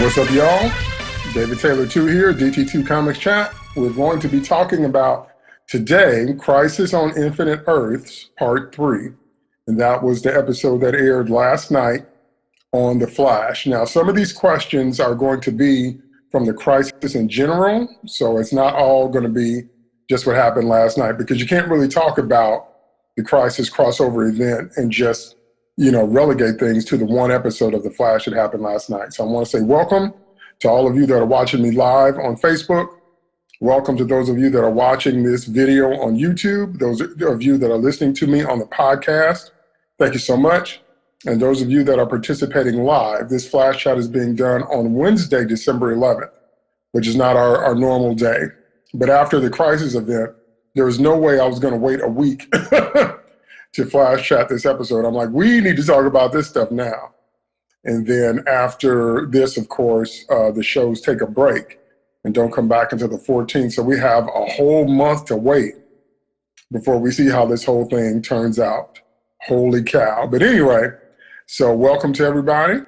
What's up, y'all? David Taylor 2 here, DT2 Comics Chat. We're going to be talking about today Crisis on Infinite Earths, Part 3. And that was the episode that aired last night on The Flash. Now, some of these questions are going to be from the Crisis in general, so it's not all going to be just what happened last night, because you can't really talk about the Crisis crossover event and just relegate things to the one episode of The Flash that happened last night. So I want to say welcome to all of you that are watching me live on Facebook. Welcome to those of you that are watching this video on YouTube. Those of you that are listening to me on the podcast, thank you so much. And those of you that are participating live, this Flash Chat is being done on Wednesday, December 11th, which is not our normal day. But after the Crisis event, there was no way I was going to wait a week to Flash Chat this episode. I'm like, we need to talk about this stuff now. And then after this, of course, the shows take a break and don't come back until the 14th. So we have a whole month to wait before we see how this whole thing turns out. Holy cow. But anyway, so welcome to everybody.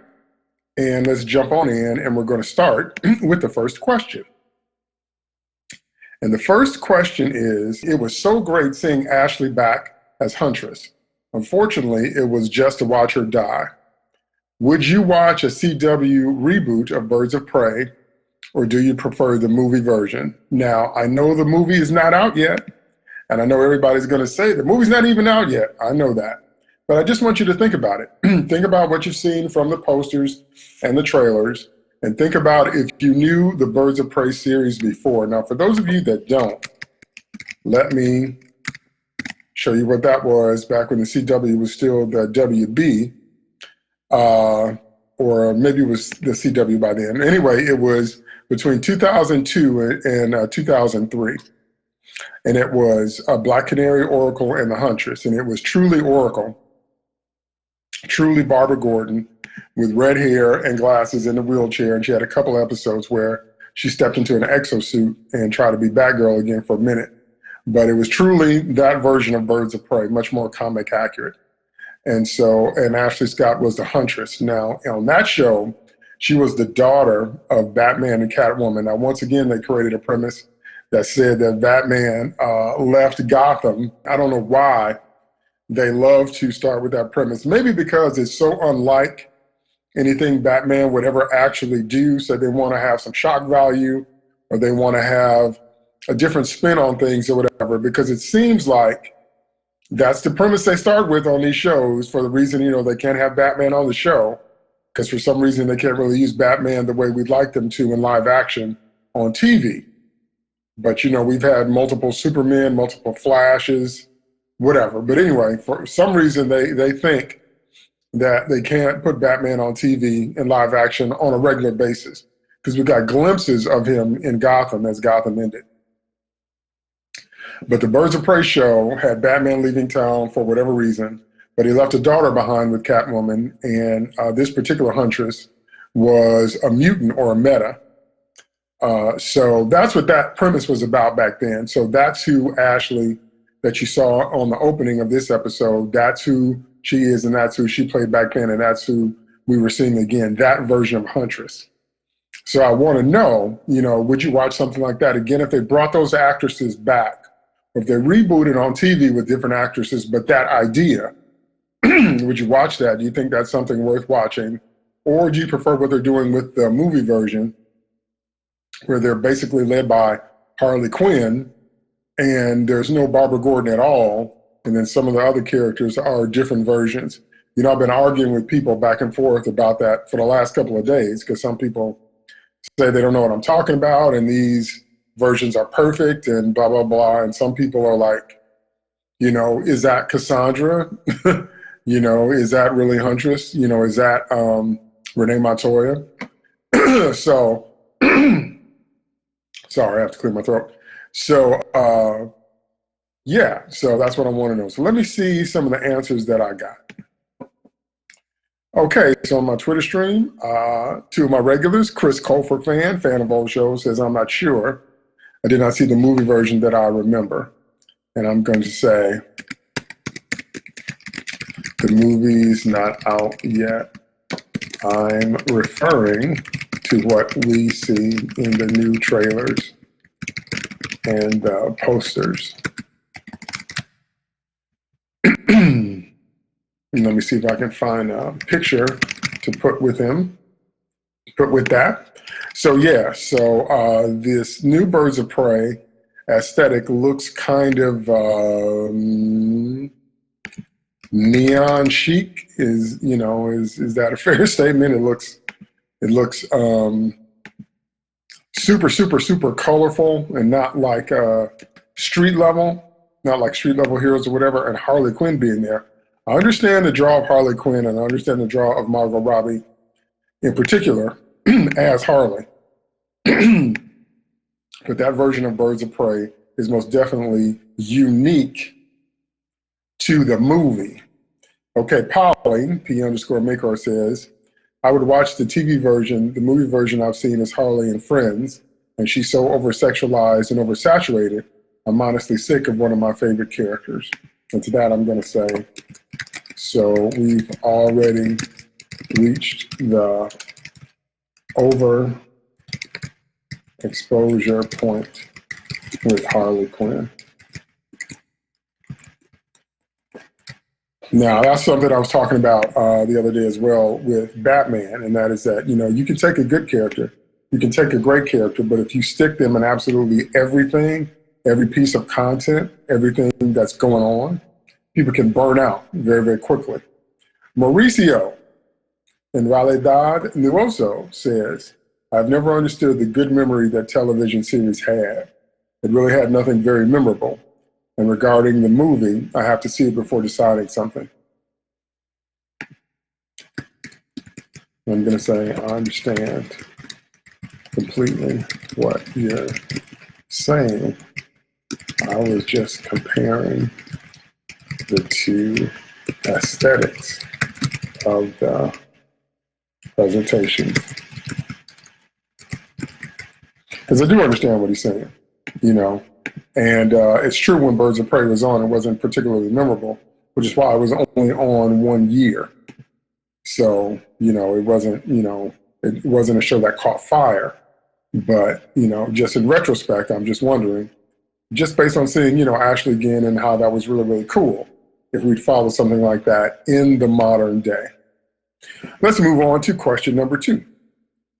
And let's jump on in, and we're going to start with the first question. And the first question is, it was so great seeing Ashley back as Huntress. Unfortunately, it was just to watch her die. Would you watch a CW reboot of Birds of Prey, or do you prefer the movie version? Now, I know the movie is not out yet, and I know everybody's going to say the movie's not even out yet. I know that. But I just want you to think about it. Think about what you've seen from the posters and the trailers, and think about if you knew the Birds of Prey series before. Now, for those of you that don't, let me show you what that was back when the CW was still the WB, or maybe it was the CW by then. Anyway, it was between 2002 and 2003. And it was Black Canary, Oracle, and the Huntress. And it was truly Oracle, truly Barbara Gordon, with red hair and glasses in a wheelchair. And she had a couple episodes where she stepped into an exosuit and tried to be Batgirl again for a minute. But it was truly that version of Birds of Prey, much more comic accurate. And Ashley Scott was the Huntress. Now, on that show, she was the daughter of Batman and Catwoman. Now, once again, they created a premise that said that Batman left Gotham. I don't know why they love to start with that premise. Maybe because it's so unlike anything Batman would ever actually do, so they want to have some shock value, or they want to have a different spin on things or whatever, because it seems like that's the premise they start with on these shows, for the reason, they can't have Batman on the show because for some reason they can't really use Batman the way we'd like them to in live action on TV. But, we've had multiple Supermen, multiple Flashes, whatever. But anyway, for some reason they think that they can't put Batman on TV in live action on a regular basis, because we got glimpses of him in Gotham as Gotham ended. But the Birds of Prey show had Batman leaving town for whatever reason, but he left a daughter behind with Catwoman, and this particular Huntress was a mutant or a meta. So that's what that premise was about back then. So that's who Ashley that you saw on the opening of this episode, that's who she is, and that's who she played back then, and that's who we were seeing again, that version of Huntress. So I want to know, would you watch something like that again if they brought those actresses back? If they rebooted on TV with different actresses, but that idea, would you watch that? Do you think that's something worth watching? Or do you prefer what they're doing with the movie version, where they're basically led by Harley Quinn, and there's no Barbara Gordon at all, and then some of the other characters are different versions? I've been arguing with people back and forth about that for the last couple of days, because some people say they don't know what I'm talking about, and these versions are perfect and blah, blah, blah. And some people are like, is that Cassandra? Is that really Huntress? Is that Renee Montoya? So, sorry, I have to clear my throat. So, yeah, so that's what I want to know. So let me see some of the answers that I got. Okay, so on my Twitter stream, two of my regulars, Chris Colford fan of old shows, says, I'm not sure. I did not see the movie version that I remember. And I'm going to say, the movie's not out yet. I'm referring to what we see in the new trailers and posters. Let me see if I can find a picture to put with him, put with that. So yeah, so this new Birds of Prey aesthetic looks kind of neon chic. Is that a fair statement? It looks super, super, super colorful and not like street level heroes or whatever, and Harley Quinn being there. I understand the draw of Harley Quinn, and I understand the draw of Margot Robbie in particular as Harley. But that version of Birds of Prey is most definitely unique to the movie. Okay, Polly, P_Maker says, I would watch the TV version. The movie version I've seen is Harley and Friends, and she's so over-sexualized and oversaturated, I'm honestly sick of one of my favorite characters. And to that I'm going to say, so we've already reached the overexposure point with Harley Quinn. Now, that's something I was talking about the other day as well with Batman, and that is that, you can take a good character, you can take a great character, but if you stick them in absolutely everything, every piece of content, everything that's going on, people can burn out very, very quickly. Mauricio in Realidad Nuoso says, I've never understood the good memory that television series had. It really had nothing very memorable. And regarding the movie, I have to see it before deciding something. I'm going to say, I understand completely what you're saying. I was just comparing the two aesthetics of the presentation. Because I do understand what he's saying, And it's true, when Birds of Prey was on, it wasn't particularly memorable, which is why it was only on 1 year. So, it wasn't a show that caught fire. But, just in retrospect, I'm just wondering, just based on seeing, Ashley again and how that was really, really cool, if we'd follow something like that in the modern day. Let's move on to question number 2.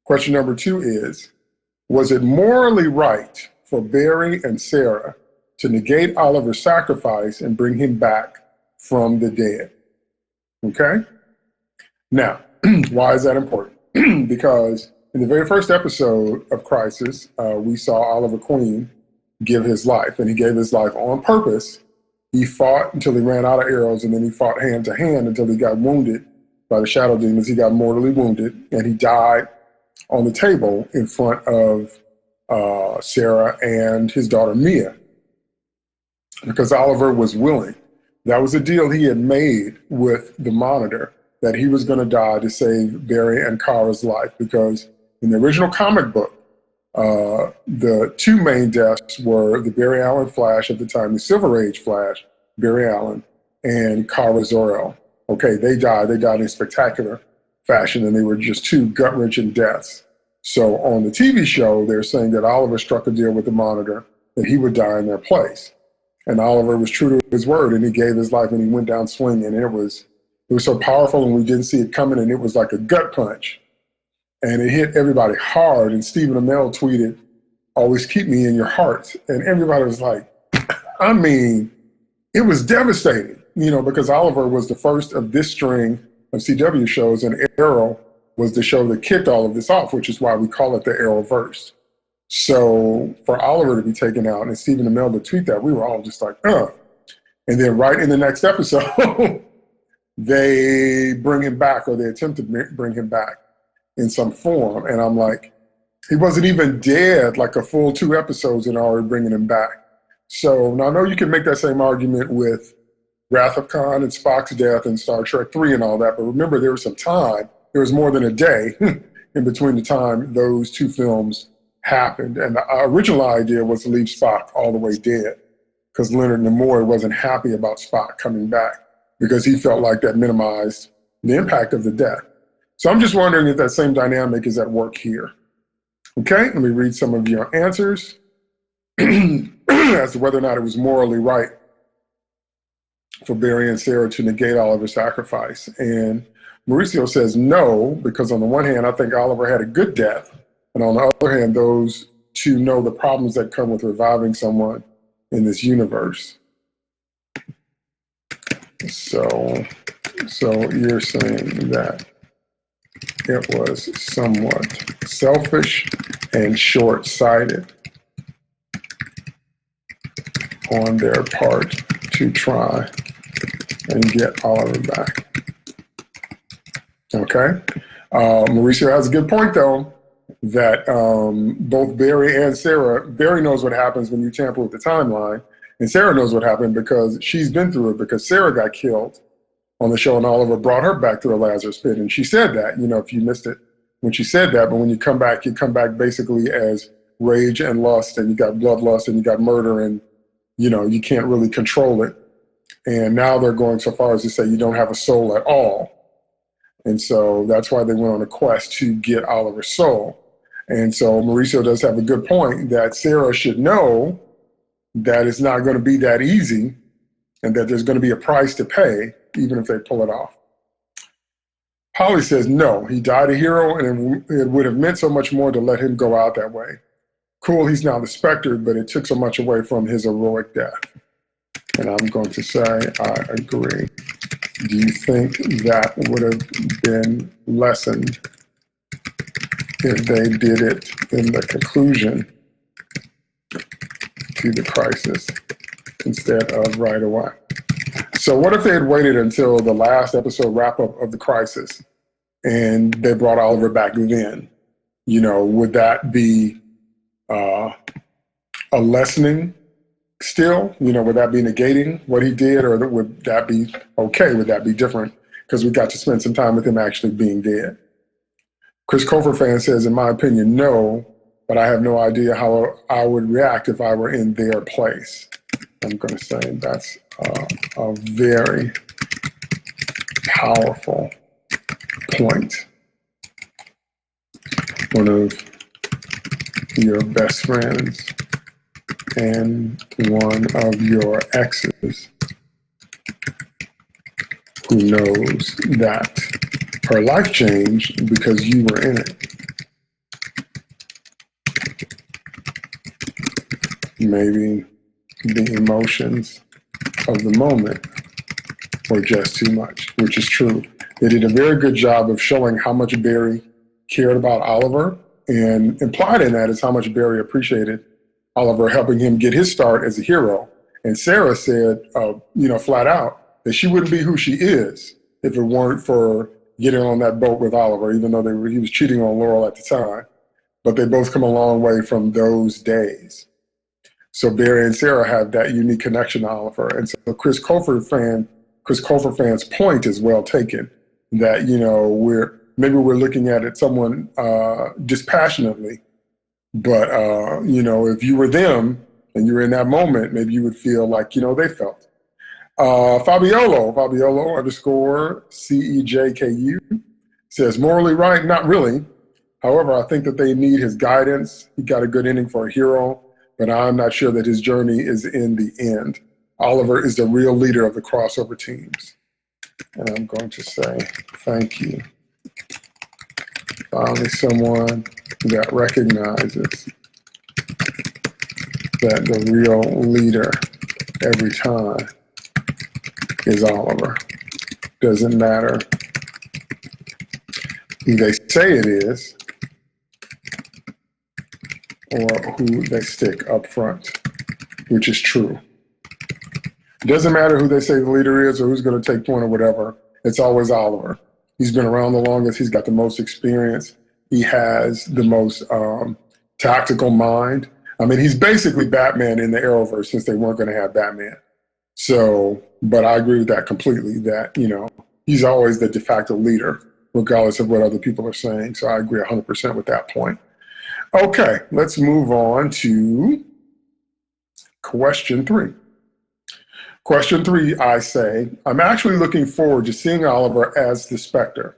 Question number 2 is, was it morally right for Barry and Sarah to negate Oliver's sacrifice and bring him back from the dead? Okay? Now, why is that important? Because in the very first episode of Crisis, we saw Oliver Queen give his life, and he gave his life on purpose. He fought until he ran out of arrows, and then he fought hand to hand until he got wounded by the shadow demons. He got mortally wounded, and he died on the table in front of Sarah and his daughter Mia, because Oliver was willing. That was a deal he had made with the Monitor, that he was going to die to save Barry and Kara's life, because in the original comic book, the two main deaths were the Barry Allen Flash at the time, the Silver Age Flash, Barry Allen, and Kara Zor-El. Okay, they died in spectacular fashion, and they were just two gut-wrenching deaths. So on the TV show, they're saying that Oliver struck a deal with the Monitor that he would die in their place. And Oliver was true to his word, and he gave his life, and he went down swinging. And it was so powerful, and we didn't see it coming, and it was like a gut punch. And it hit everybody hard. And Stephen Amell tweeted, "Always keep me in your hearts." And everybody was like, I mean, it was devastating, because Oliver was the first of this string of CW shows, and Arrow was the show that kicked all of this off, which is why we call it the Arrowverse. So for Oliver to be taken out and Stephen Amell to tweet that, we were all just like, ugh. And then right in the next episode, they bring him back, or they attempt to bring him back in some form. And I'm like, he wasn't even dead like a full 2 episodes and already bringing him back. So now I know you can make that same argument with Wrath of Khan and Spock's death and Star Trek 3 and all that. But remember, there was some time. There was more than a day in between the time those 2 films happened. And the original idea was to leave Spock all the way dead, because Leonard Nimoy wasn't happy about Spock coming back, because he felt like that minimized the impact of the death. So I'm just wondering if that same dynamic is at work here. Okay, let me read some of your answers as to whether or not it was morally right for Barry and Sarah to negate Oliver's sacrifice. And Mauricio says no, because on the one hand, I think Oliver had a good death. And on the other hand, those two know the problems that come with reviving someone in this universe. So you're saying that it was somewhat selfish and short-sighted on their part to try and get Oliver back. Okay. Mauricio has a good point, though, that both Barry and Sarah, Barry knows what happens when you tamper with the timeline, and Sarah knows what happened because she's been through it, because Sarah got killed on the show and Oliver brought her back through a Lazarus pit. And she said that, you know, if you missed it, when she said that, but when you come back basically as rage and lust, and you got bloodlust and you got murder, and, you know, you can't really control it. And now they're going so far as to say you don't have a soul at all. And so that's why they went on a quest to get Oliver's soul. And so Mauricio does have a good point that Sarah should know that it's not going to be that easy and that there's going to be a price to pay, even if they pull it off. Holly says, no, he died a hero, and it would have meant so much more to let him go out that way. Cool, he's now the Spectre, but it took so much away from his heroic death. And I'm going to say, I agree. Do you think that would have been lessened if they did it in the conclusion to the crisis instead of right away? So what if they had waited until the last episode wrap-up of the crisis and they brought Oliver back then? You know, would that be a lessening still? You know, would that be negating what he did, or would that be okay? Would that be different because we got to spend some time with him actually being dead? Chris Cofer fan says, in my opinion, no, but I have no idea how I would react if I were in their place. I'm going to say that's a very powerful point. One of your best friends and one of your exes who knows that her life changed because you were in it. Maybe the emotions of the moment were just too much, which is true. They did a very good job of showing how much Barry cared about Oliver, and implied in that is how much Barry appreciated Oliver helping him get his start as a hero. And Sarah said, you know, flat out, that she wouldn't be who she is if it weren't for getting on that boat with Oliver, even though he was cheating on Laurel at the time. But they both come a long way from those days. So Barry and Sarah have that unique connection to Oliver. And so Chris Cofer fan's point is well taken, that, you know, maybe we're looking at it someone dispassionately, but, you know, if you were them and you're in that moment, maybe you would feel like, you know, they felt. Fabiolo _ CEJKU says, morally right, not really. However, I think that they need his guidance. He got a good ending for a hero, but I'm not sure that his journey is in the end. Oliver is the real leader of the crossover teams. And I'm going to say, thank you. Finally, someone that recognizes that the real leader every time is Oliver. Doesn't matter who they say it is or who they stick up front, which is true. It doesn't matter who they say the leader is or who's going to take point or whatever. It's always Oliver. He's been around the longest. He's got the most experience. He has the most tactical mind. I mean, he's basically Batman in the Arrowverse, since they weren't going to have Batman. So, but I agree with that completely, that, you know, he's always the de facto leader, regardless of what other people are saying. So I agree 100% with that point. Okay, let's move on to question 3. Question 3, I say, I'm actually looking forward to seeing Oliver as the Spectre.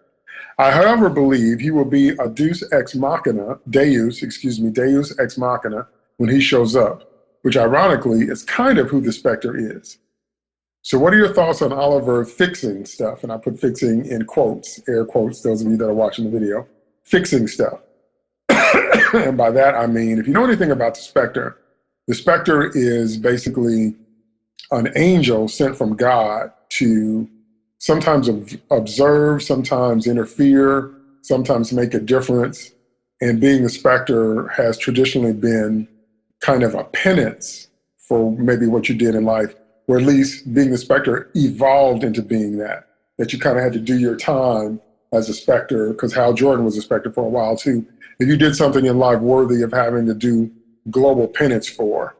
I, however, believe he will be a deus ex machina when he shows up, which ironically is kind of who the Spectre is. So what are your thoughts on Oliver fixing stuff? And I put fixing in quotes, air quotes, those of you that are watching the video, fixing stuff. And by that, I mean, if you know anything about the Spectre is basically an angel sent from God to sometimes observe, sometimes interfere, sometimes make a difference. And being the Spectre has traditionally been kind of a penance for maybe what you did in life, or at least being the Spectre evolved into being that you kind of had to do your time as a Spectre, because Hal Jordan was a Spectre for a while too. If you did something in life worthy of having to do global penance for,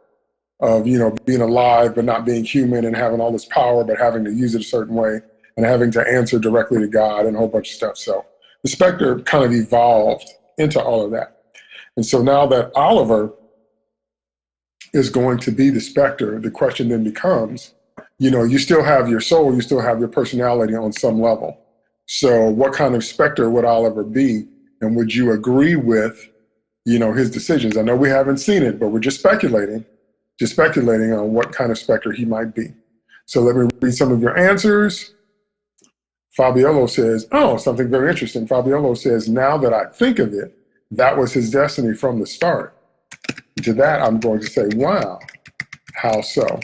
of, you know, being alive but not being human and having all this power but having to use it a certain way and having to answer directly to God and a whole bunch of stuff. So the Spectre kind of evolved into all of that. And so now that Oliver is going to be the Spectre, the question then becomes, you know, you still have your soul, you still have your personality on some level. So what kind of Spectre would Oliver be? And would you agree with, you know, his decisions? I know we haven't seen it, but we're just speculating on what kind of Spectre he might be. So let me read some of your answers. Fabiolo says, oh, something very interesting. Fabiolo says, now that I think of it, that was his destiny from the start. To that, I'm going to say, wow, how so?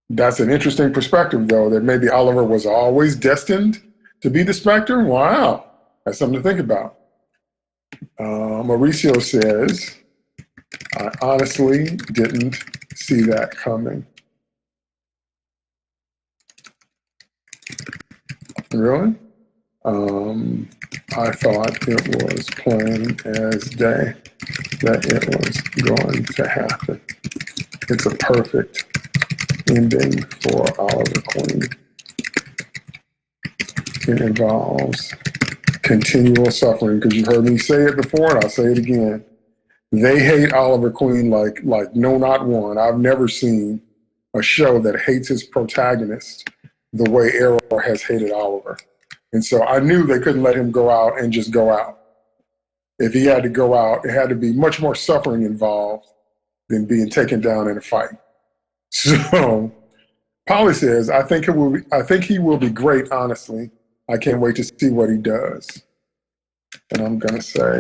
That's an interesting perspective, though, that maybe Oliver was always destined to be the Spectre. Wow, that's something to think about. Mauricio says, I honestly didn't see that coming. Really? I thought it was plain as day that it was going to happen. It's a perfect ending for Oliver Queen. It involves continual suffering, because you've heard me say it before and I'll say it again. They hate Oliver Queen like no, not one. I've never seen a show that hates its protagonist the way Arrow has hated Oliver. And so I knew they couldn't let him go out and just go out. If he had to go out, it had to be much more suffering involved than being taken down in a fight. So Polly says, I think he will be great, honestly. I can't wait to see what he does. And I'm gonna say,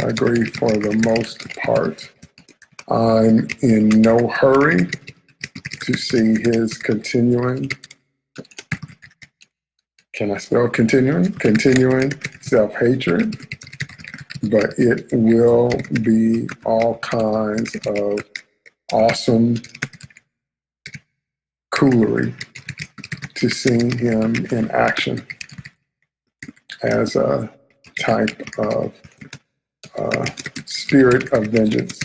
I agree for the most part. I'm in no hurry to see his continuing. Can I spell continuing? Continuing self-hatred, but it will be all kinds of awesome coolery to see him in action as a type of spirit of vengeance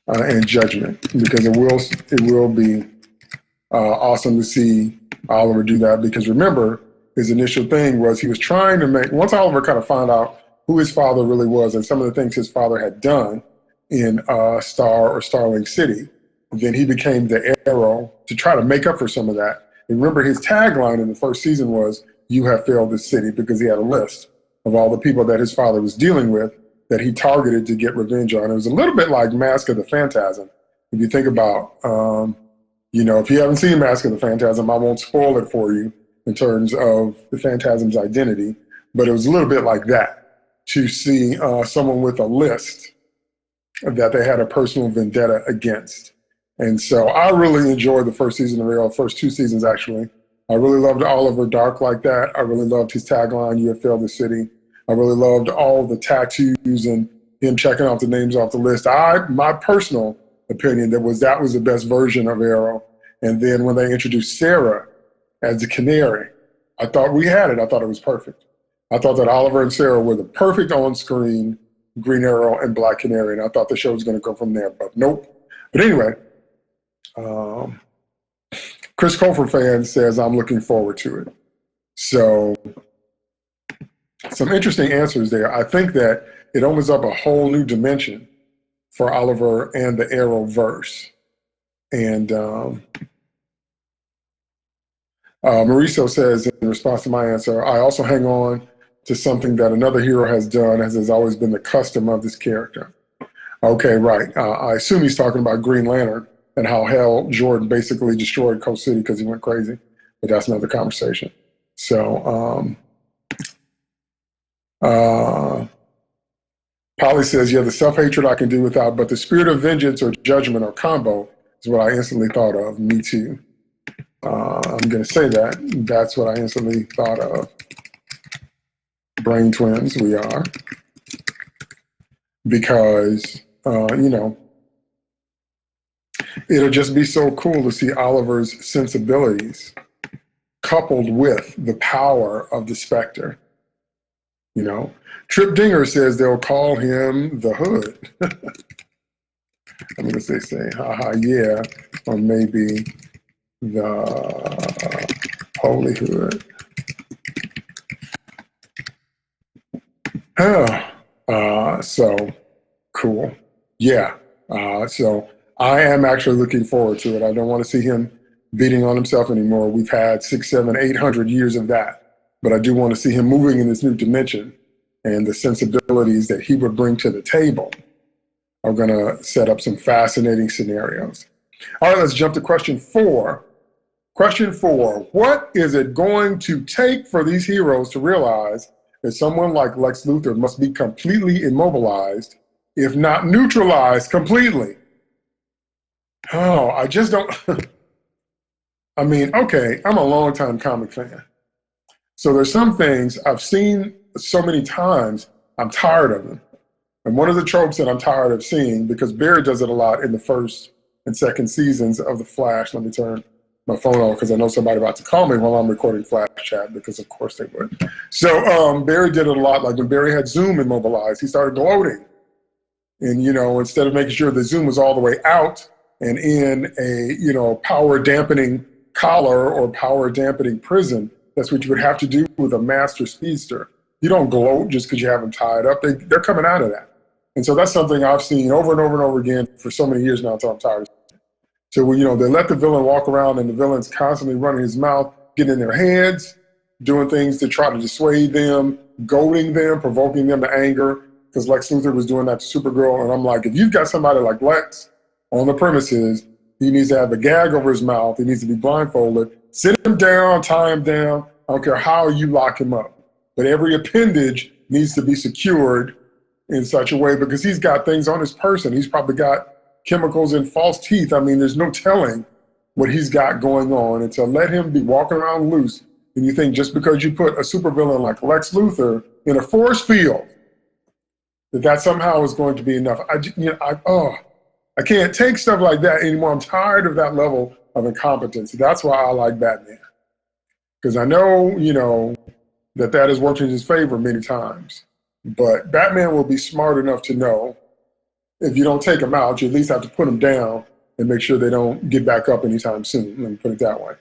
and judgment, because it will be awesome to see Oliver do that. Because remember, his initial thing was he was trying to make, once Oliver kind of found out who his father really was and some of the things his father had done in Star or Starling City, then he became the Arrow to try to make up for some of that. And remember, his tagline in the first season was, "You have failed this city," because he had a list of all the people that his father was dealing with that he targeted to get revenge on. It was a little bit like Mask of the Phantasm. If you think about, you know, if you haven't seen Mask of the Phantasm, I won't spoil it for you in terms of the Phantasm's identity, but it was a little bit like that, to see someone with a list that they had a personal vendetta against. And so I really enjoyed the first season of Arrow, first two seasons actually. I really loved Oliver Dark like that. I really loved his tagline, "You have failed the city." I really loved all the tattoos and him checking off the names off the list. My personal opinion, that was the best version of Arrow. And then when they introduced Sarah as the Canary, I thought we had it. I thought it was perfect. I thought that Oliver and Sarah were the perfect on-screen Green Arrow and Black Canary, and I thought the show was going to go from there, but nope. But anyway, Chris Colfer fan says, I'm looking forward to it. So some interesting answers there. I think that it opens up a whole new dimension for Oliver and the Arrowverse. And Mauricio says, in response to my answer, I also hang on to something that another hero has done, as has always been the custom of this character. Okay, right. I assume he's talking about Green Lantern and how Hal Jordan basically destroyed Coast City because he went crazy. But that's another conversation. So, Polly says, yeah, the self-hatred I can do without, but the spirit of vengeance or judgment or combo is what I instantly thought of. Me too. I'm going to say that. That's what I instantly thought of. Brain twins, we are. Because, you know, it'll just be so cool to see Oliver's sensibilities coupled with the power of the Spectre. You know, Trip Dinger says they'll call him the Hood. I'm going to say, haha, yeah, or maybe the Holy Hood. So cool. Yeah. So I am actually looking forward to it. I don't want to see him beating on himself anymore. We've had 600, 700, 800 years of that. But I do want to see him moving in this new dimension, and the sensibilities that he would bring to the table are going to set up some fascinating scenarios. All right, let's jump to question 4. Question 4, what is it going to take for these heroes to realize that someone like Lex Luthor must be completely immobilized, if not neutralized completely? Oh, I just don't. I mean, okay, I'm a longtime comic fan. So there's some things I've seen so many times, I'm tired of them. And one of the tropes that I'm tired of seeing, because Barry does it a lot in the first and second seasons of The Flash. Let me turn my phone on because I know somebody about to call me while I'm recording Flash Chat, because of course they would. So Barry did it a lot. Like when Barry had Zoom immobilized, he started gloating. And, you know, instead of making sure the Zoom was all the way out and in a, you know, power dampening collar or power dampening prison, that's what you would have to do with a master speedster. You don't gloat just because you have them tied up. They're coming out of that. And so that's something I've seen over and over and over again for so many years now until I'm tired. So when, you know, they let the villain walk around and the villain's constantly running his mouth, getting in their heads, doing things to try to dissuade them, goading them, provoking them to anger, because Lex Luthor was doing that to Supergirl. And I'm like, if you've got somebody like Lex on the premises, he needs to have a gag over his mouth. He needs to be blindfolded. Sit him down, tie him down. I don't care how you lock him up. But every appendage needs to be secured in such a way, because he's got things on his person. He's probably got chemicals in false teeth. I mean, there's no telling what he's got going on. And to let him be walking around loose, and you think just because you put a supervillain like Lex Luthor in a force field, that somehow is going to be enough. I can't take stuff like that anymore. I'm tired of that level of incompetence. That's why I like Batman. Because I know, you know, that has worked in his favor many times. But Batman will be smart enough to know if you don't take him out, you at least have to put him down and make sure they don't get back up anytime soon. Let me put it that way.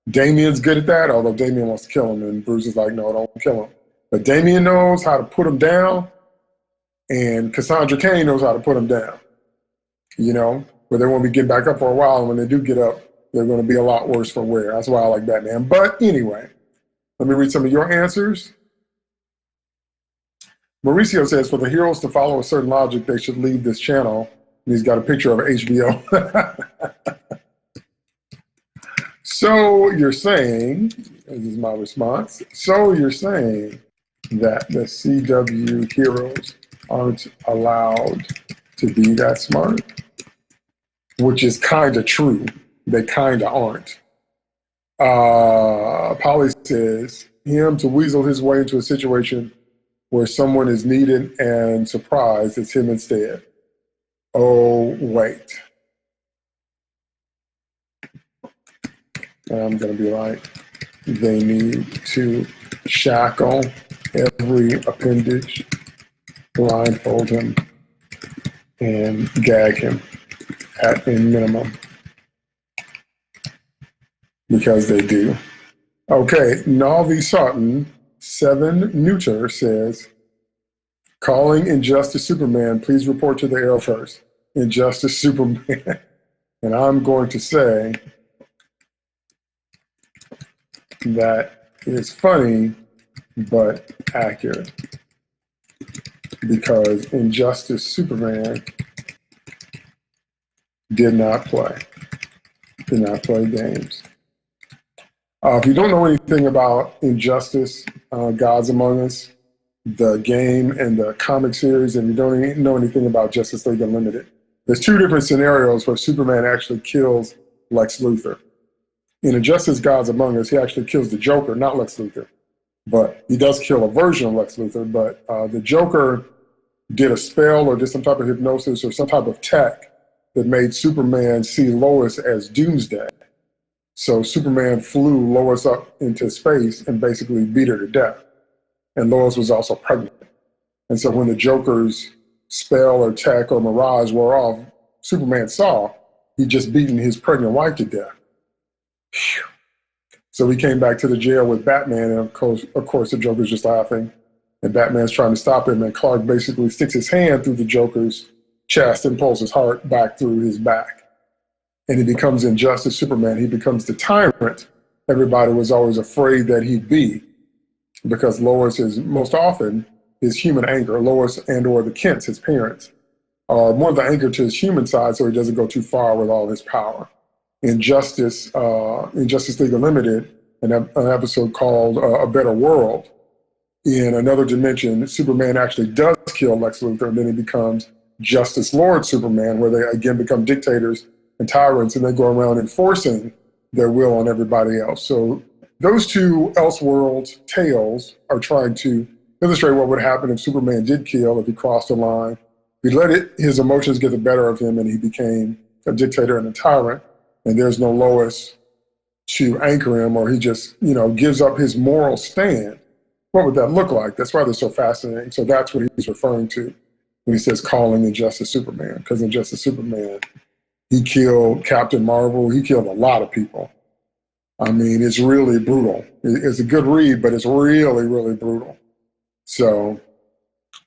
Damian's good at that, although Damian wants to kill him, and Bruce is like, no, don't kill him. But Damian knows how to put him down, and Cassandra Cain knows how to put him down. You know, but they won't be getting back up for a while, and when they do get up, they're going to be a lot worse for wear. That's why I like Batman. But anyway, let me read some of your answers. Mauricio says, for the heroes to follow a certain logic, they should leave this channel. And he's got a picture of HBO. So you're saying, this is my response, so you're saying that the CW heroes aren't allowed to be that smart? Which is kind of true. They kind of aren't. Polly says, him to weasel his way into a situation where someone is needed and surprised it's him instead. Oh, wait. And I'm going to be like, they need to shackle every appendage, blindfold him, and gag him at a minimum. Because they do. Okay, Nalvi Sutton, 7 Neuter says, calling Injustice Superman, please report to the air first. Injustice Superman. And I'm going to say, that is funny but accurate, because Injustice Superman did not play games. If you don't know anything about Injustice, Gods Among Us, the game and the comic series, and you don't know anything about Justice League Unlimited, there's two different scenarios where Superman actually kills Lex Luthor. In Injustice, Gods Among Us, he actually kills the Joker, not Lex Luthor. But he does kill a version of Lex Luthor, but the Joker did a spell or did some type of hypnosis or some type of tech that made Superman see Lois as Doomsday. So Superman flew Lois up into space and basically beat her to death. And Lois was also pregnant. And so when the Joker's spell or tech or mirage wore off, Superman saw he'd just beaten his pregnant wife to death. Phew. So he came back to the jail with Batman, and of course the Joker's just laughing, and Batman's trying to stop him, and Clark basically sticks his hand through the Joker's chest and pulls his heart back through his back. And he becomes Injustice Superman. He becomes the tyrant everybody was always afraid that he'd be, because Lois is most often his human anchor. Lois and or the Kents, his parents, are more of the anchor to his human side, so he doesn't go too far with all his power. In Justice League Unlimited, an episode called A Better World, in another dimension, Superman actually does kill Lex Luthor, and then he becomes Justice Lord Superman, where they again become dictators and tyrants, and they go around enforcing their will on everybody else. So those two Elseworlds tales are trying to illustrate what would happen if Superman did kill, if he crossed the line. He let his emotions get the better of him, and he became a dictator and a tyrant, and there's no Lois to anchor him, or he just, gives up his moral stand. What would that look like? That's why they're so fascinating. So that's what he's referring to when he says calling Injustice Superman, because Injustice Superman, he killed Captain Marvel. He killed a lot of people. I mean, it's really brutal. It's a good read, but it's really, really brutal. So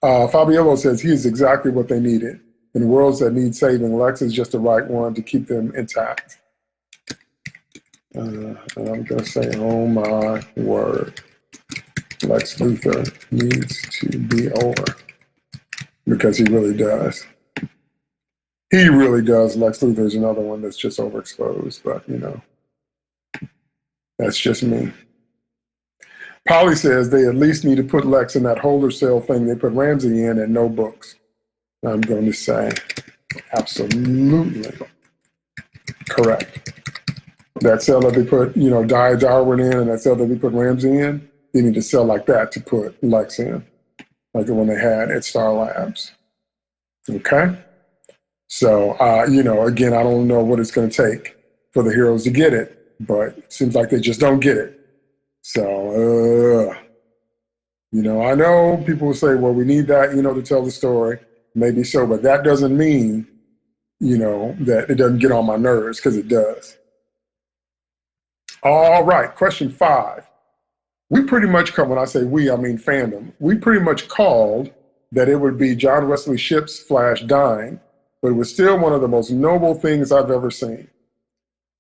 Fabiello says he is exactly what they needed. In worlds that need saving, Lex is just the right one to keep them intact. And I'm going to say, oh my word, Lex Luthor needs to be over, because he really does. He really does. Lex Luthor is another one that's just overexposed, but that's just me. Polly says they at least need to put Lex in that holder cell thing they put Ramsey in and no books. I'm going to say absolutely correct. That cell that they put, Darwin in, and that cell that they put Ramsey in, they need a cell like that to put Lex in, like the one they had at Star Labs. Okay? So, again, I don't know what it's going to take for the heroes to get it, but it seems like they just don't get it. So, I know people will say, well, we need that, to tell the story. Maybe so, but that doesn't mean, that it doesn't get on my nerves, because it does. All right, question 5. We pretty much when I say we, I mean fandom. We pretty much called that it would be John Wesley Shipp's Flash dying, but it was still one of the most noble things I've ever seen.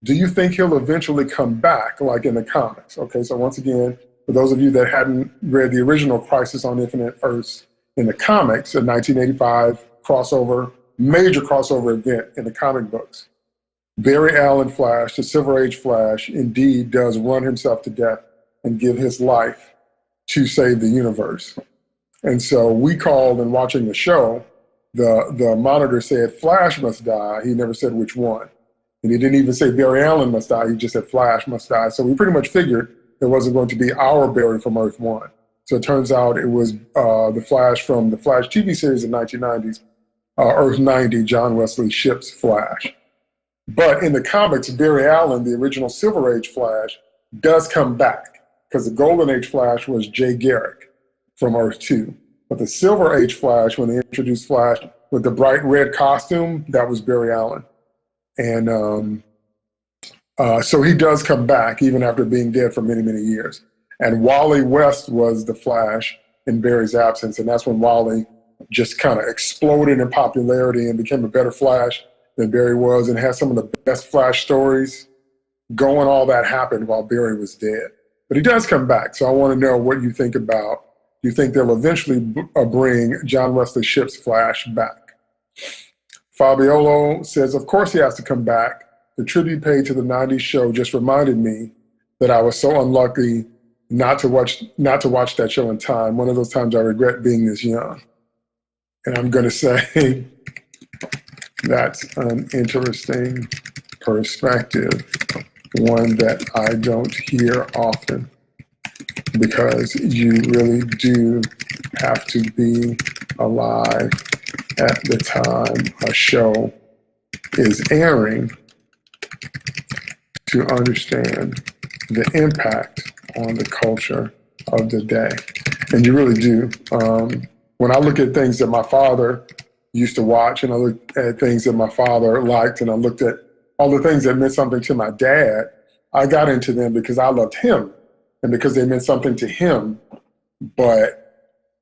Do you think he'll eventually come back, like in the comics? Okay, so once again, for those of you that hadn't read the original Crisis on Infinite Earths in the comics, a 1985 crossover, major crossover event in the comic books, Barry Allen Flash, the Silver Age Flash, indeed does run himself to death and give his life to save the universe. And so we called, and watching the show, the monitor said Flash must die. He never said which one. And he didn't even say Barry Allen must die. He just said Flash must die. So we pretty much figured it wasn't going to be our Barry from Earth 1. So it turns out it was the Flash from the Flash TV series in the 1990s, Earth 90, John Wesley Shipp's Flash. But in the comics, Barry Allen, the original Silver Age Flash, does come back, because the Golden Age Flash was Jay Garrick from Earth 2. But the Silver Age Flash, when they introduced Flash with the bright red costume, that was Barry Allen. And so he does come back, even after being dead for many, many years. And Wally West was the Flash in Barry's absence, and that's when Wally just kind of exploded in popularity and became a better Flash than Barry was, and had some of the best Flash stories going. All that happened while Barry was dead. But he does come back. So I want to know what you think about, do you think they'll eventually bring John Wesley Shipp's Flash back? Fabiolo says, of course he has to come back. The tribute paid to the 90s show just reminded me that I was so unlucky not to watch that show in time. One of those times I regret being this young. And I'm going to say that's an interesting perspective, one that I don't hear often, because you really do have to be alive at the time a show is airing to understand the impact on the culture of the day. And you really do. When I look at things that my father used to watch, and I look at things that my father liked, and I looked at all the things that meant something to my dad, I got into them because I loved him and because they meant something to him. But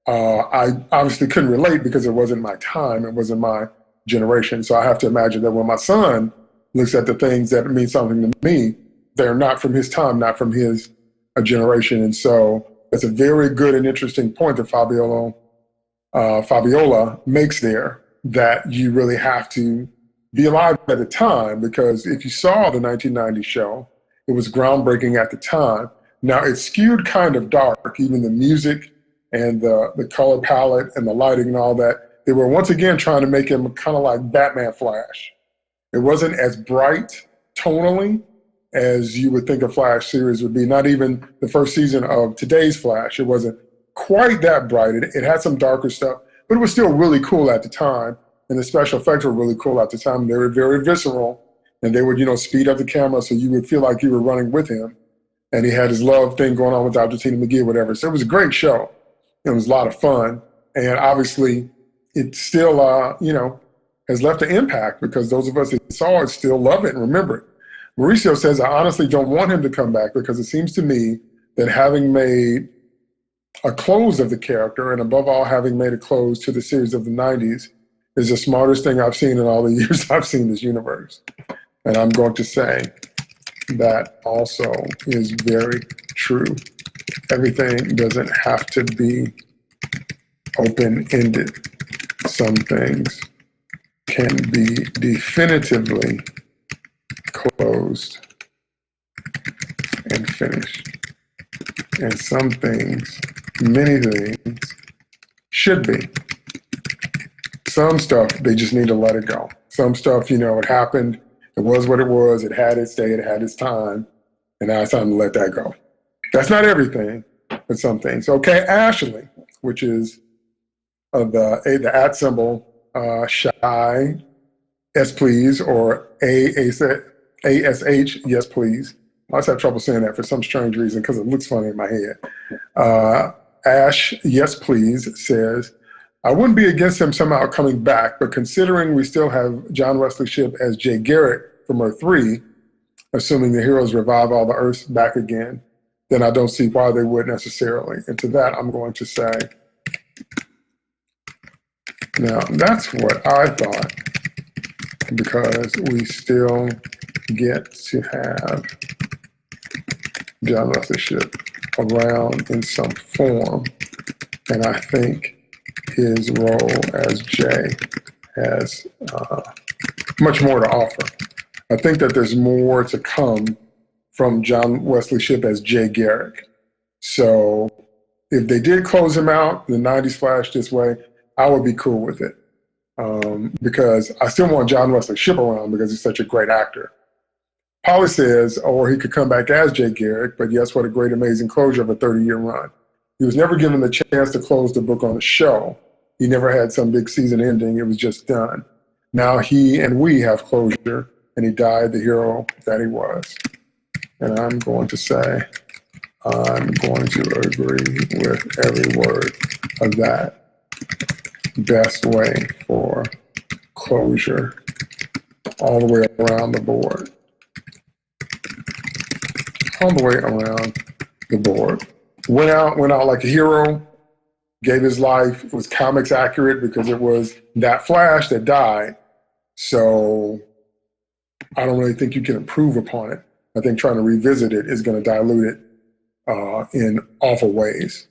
I obviously couldn't relate because it wasn't my time, it wasn't my generation. So I have to imagine that when my son looks at the things that mean something to me, they're not from his time, not from his generation. And so that's a very good and interesting point that Fabiola makes there, that you really have to be alive at the time, because if you saw the 1990 show, it was groundbreaking at the time. Now it skewed kind of dark, even the music and the color palette and the lighting and all that. They were once again trying to make him kind of like Batman Flash. It wasn't as bright tonally as you would think a Flash series would be. Not even the first season of today's Flash. It wasn't quite that bright. It had some darker stuff, but it was still really cool at the time. And the special effects were really cool at the time. They were very visceral, and they would, speed up the camera so you would feel like you were running with him. And he had his love thing going on with Dr. Tina McGee or whatever. So it was a great show. It was a lot of fun. And obviously it still, has left an impact, because those of us that saw it still love it and remember it. Mauricio says, I honestly don't want him to come back, because it seems to me that having made a close of the character, and above all, having made a close to the series of the 90s, is the smartest thing I've seen in all the years I've seen this universe. And I'm going to say that also is very true. Everything doesn't have to be open-ended. Some things can be definitively closed and finished. And some things, many things, should be. Some stuff, they just need to let it go. Some stuff, it happened, it was what it was, it had its day, it had its time, and now it's time to let that go. That's not everything, but some things. Okay, Ashley, which is the @ symbol, shy, yes please, or ASH, yes please. I always have trouble saying that for some strange reason, because it looks funny in my head. Ash, yes please, says, I wouldn't be against him somehow coming back, but considering we still have John Wesley Shipp as Jay Garrick from Earth 3, assuming the heroes revive all the Earths back again, then I don't see why they would necessarily. And to that, I'm going to say, now that's what I thought, because we still get to have John Wesley Shipp around in some form, and I think his role as Jay has much more to offer. I think that there's more to come from John Wesley Shipp as Jay Garrick. So if they did close him out, the 90s Flash this way, I would be cool with it. Because I still want John Wesley Shipp around, because he's such a great actor. Polly says, or he could come back as Jay Garrick, but yes, what a great, amazing closure of a 30-year run. He was never given the chance to close the book on the show. He never had some big season ending. It was just done. Now he and we have closure, and he died the hero that he was. And I'm going to say, I'm going to agree with every word of that. Best way for closure all the way around the board. All the way around the board. Went out like a hero, gave his life. It was comics accurate because it was that Flash that died. So I don't really think you can improve upon it. I think trying to revisit it is going to dilute it in awful ways.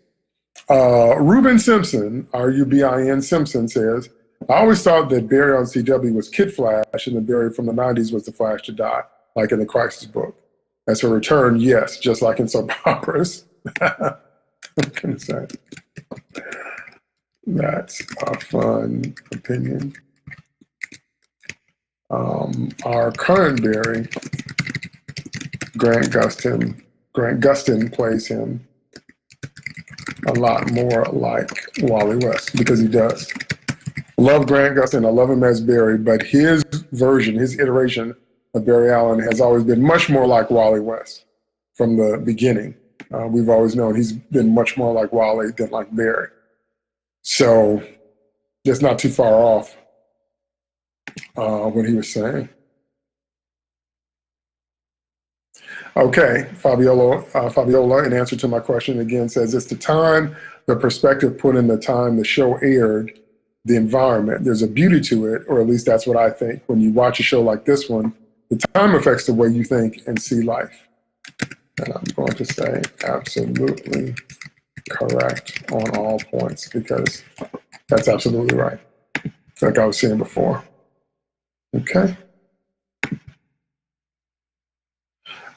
Ruben Simpson, R-U-B-I-N Simpson, says, I always thought that Barry on CW was Kid Flash and that Barry from the 90s was the Flash to die, like in the Crisis book. As for return, yes, just like in soap operas. What can I say? That's a fun opinion. Our current Barry, Grant Gustin plays him a lot more like Wally West, because he does. Love Grant Gustin, I love him as Barry, but his version, his iteration of Barry Allen has always been much more like Wally West from the beginning. We've always known he's been much more like Wally than like Barry. So just not too far off what he was saying. Okay, Fabiola, in answer to my question again, says, it's the time, the perspective put in the time the show aired, the environment. There's a beauty to it, or at least that's what I think. When you watch a show like this one, the time affects the way you think and see life. And I'm going to say absolutely correct on all points, because that's absolutely right, like I was saying before. Okay.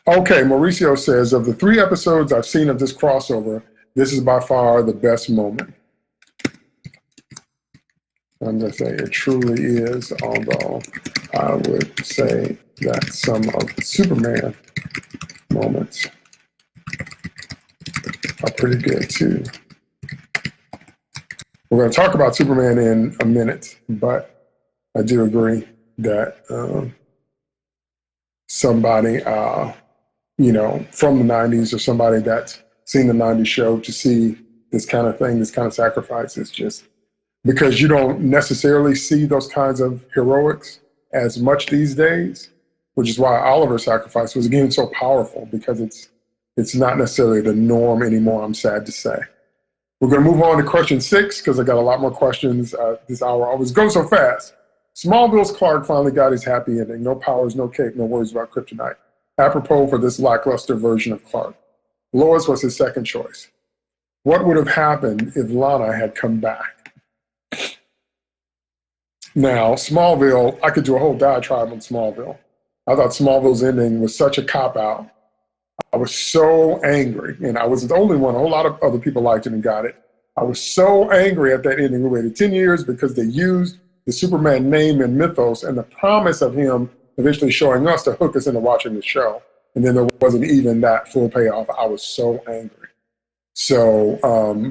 Okay, Mauricio says, of the 3 episodes I've seen of this crossover, this is by far the best moment. I'm going to say it truly is, although I would say that some of the Superman moments are pretty good too. We're going to talk about Superman in a minute, but I do agree that somebody, you know, from the 90s or somebody that's seen the 90s show to see this kind of thing, this kind of sacrifice, is just because you don't necessarily see those kinds of heroics as much these days, which is why Oliver's sacrifice was, again, so powerful, because it's not necessarily the norm anymore, I'm sad to say. We're going to move on to question 6, because I got a lot more questions this hour. I was going so fast. Smallville's Clark finally got his happy ending. No powers, no cape, no worries about kryptonite. Apropos for this lackluster version of Clark. Lois was his second choice. What would have happened if Lana had come back? Now, Smallville, I could do a whole diatribe on Smallville. I thought Smallville's ending was such a cop-out. I was so angry, and I wasn't the only one. A whole lot of other people liked it and got it. I was so angry at that ending. We waited 10 years because they used the Superman name and mythos and the promise of him eventually showing us to hook us into watching the show. And then there wasn't even that full payoff. I was so angry. So,